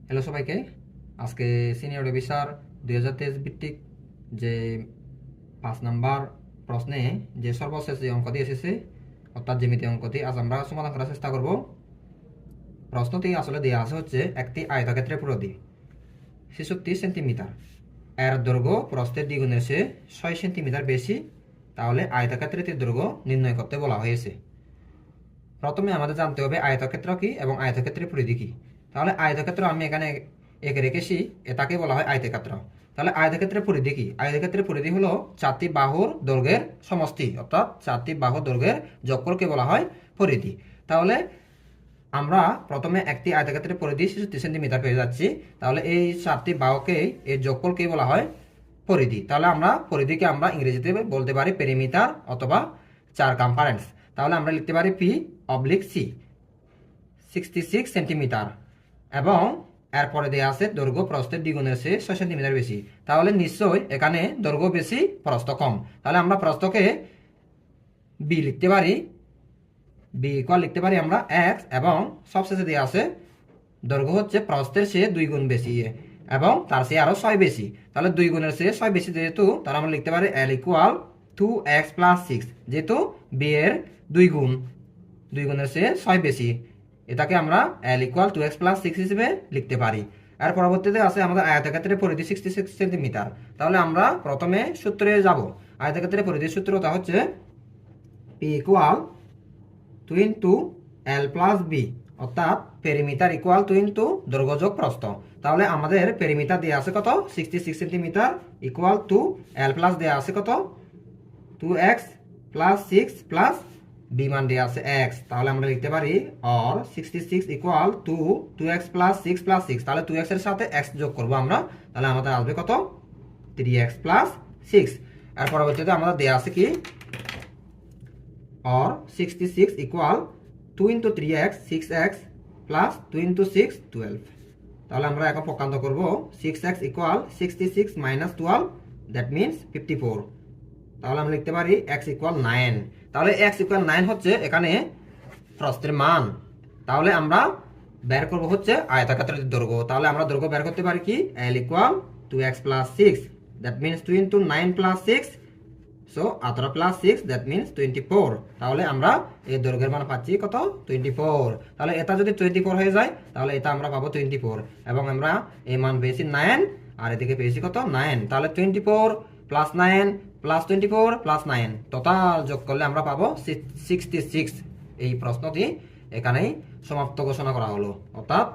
Hello সবাইকে। আজকে senior officer 2023 ভিত্তিক যে 5 নাম্বার প্রশ্নে যে সর্বশেষ যে অঙ্কটি এসেছে অর্থাৎ জ্যামিতি অঙ্কটি আজ আমরা সমাধান করার চেষ্টা করব। প্রশ্নটি আসলে দেওয়া আছে হচ্ছে একটি আয়তক্ষেত্রের পরিধি 66 সেন্টিমিটার, এর দৈর্ঘ্য প্রস্থের দ্বিগুণের চেয়ে 6 সেন্টিমিটার বেশি, তাহলে আয়তক্ষেত্রটির দৈর্ঘ্য নির্ণয় করতে বলা হয়েছে। প্রথমে আমাদের জানতে হবে আয়তক্ষেত্র কি এবং আয়তক্ষেত্রের পরিধি কি। তাহলে আয়তক্ষেত্র আমি এখানে এঁকে রেখেছি, এটাকে বলা হয় আয়তক্ষেত্র। তাহলে আয়তক্ষেত্রের পরিধি কি? আয়তক্ষেত্রের পরিধি হলো 4টি বাহুর দৈর্ঘ্যের সমষ্টি, অর্থাৎ 4টি বাহুর দৈর্ঘ্যের যোগফলকে বলা হয় পরিধি। তাহলে আমরা প্রথমে একটি আয়তক্ষেত্রের পরিধি 66 সেন্টিমিটার পেয়ে যাচ্ছি। তাহলে এই 4টি বাহুকে এই যোগফলকে বলা হয় পরিধি। তাহলে আমরা পরিধিকে আমরা ইংরেজিতে বলতে পারি পেরিমিটার অথবা সার্কামফারেন্স। তাহলে আমরা লিখতে পারি P/C 66 সেন্টিমিটার, এবং এরপরে দেওয়া আছে দৈর্ঘ্য প্রস্থের দ্বিগুণের চেয়ে 6 সেন্টিমিটার বেশি। তাহলে নিশ্চয়ই এখানে দৈর্ঘ্য বেশি, প্রস্থ কম। তাহলে আমরা প্রস্থকে বি লিখতে পারি, বি ইকুয়াল লিখতে পারি আমরা x, এবং সবশেষে দেওয়া আছে দৈর্ঘ্য হচ্ছে প্রস্থের চেয়ে 2 গুণ বেশি এবং তার চেয়ে আরও 6 বেশি। তাহলে 2 গুণের চেয়ে 6 বেশি যেহেতু, তাহলে আমরা লিখতে পারি L ইকুয়াল 2x + 6, যেহেতু বি এর 2 গুণ, 2 গুণের চেয়ে 6 বেশি, এটাকে আমরা L ইকুয়াল 2x + 6 হিসেবে লিখতে পারি। আর পরবর্তীতে আছে আমাদের আয়তক্ষেত্রের পরিধি 66 সেন্টিমিটার। তাহলে আমরা প্রথমে সূত্রে যাব। আয়তক্ষেত্রের পরিধির সূত্রটা হচ্ছে P equal 2 into L plus B, অর্থাৎ পেরিমিটার ইকুয়াল 2 ইন্টু দৈর্ঘ্য যোগ প্রস্থ। তাহলে আমাদের পেরিমিটার দেওয়া আছে কত? 66 centimetre equal to L plus দেওয়া আছে কত? 2x প্লাস 6 প্লাস বি মান দেওয়া আছে x। তাহলে আমরা লিখতে পারি or 66 equal to 2x plus 6 plus 6। তাহলে 2x এর সাথে x যোগ করবো আমরা, তাহলে আমাদের আসবে কত? 3x plus 6। আর পরবর্তীতে আমাদের দেওয়া আছে কি or 66 equal 2 into 3x 6x plus 2 into 6 12। তাহলে আমরা এখন পক্ষান্তর করব 6x equal 66 minus 12, that means 54। তাহলে আমরা লিখতে পারি x equal 9। তাহলে x equal 9 হচ্ছে এখানে প্রস্থের মান। তাহলে আমরা বের করব হচ্ছে আয়তক্ষেত্রের দৈর্ঘ্য। তাহলে আমরা দৈর্ঘ্য বের করতে পারি কি L equal 2x plus 6, that means 2 into 9 plus 6, so 18 plus 6, that means 24। তাহলে আমরা এই দৈর্ঘ্যের মান পাচ্ছি কত? 24। তাহলে এটা যদি 24 হয়ে যায় তাহলে এটা আমরা পাবো 24, এবং আমরা এই মান পেয়েছি 9 আর এদিকে পেয়েছি কত? 9। তাহলে 24 প্লাস 9 প্লাস 24 প্লাস 9 টোটাল যোগ করলে আমরা পাবো 66। এই প্রশ্নটি এখানেই সমাপ্ত ঘোষণা করা হলো, অর্থাৎ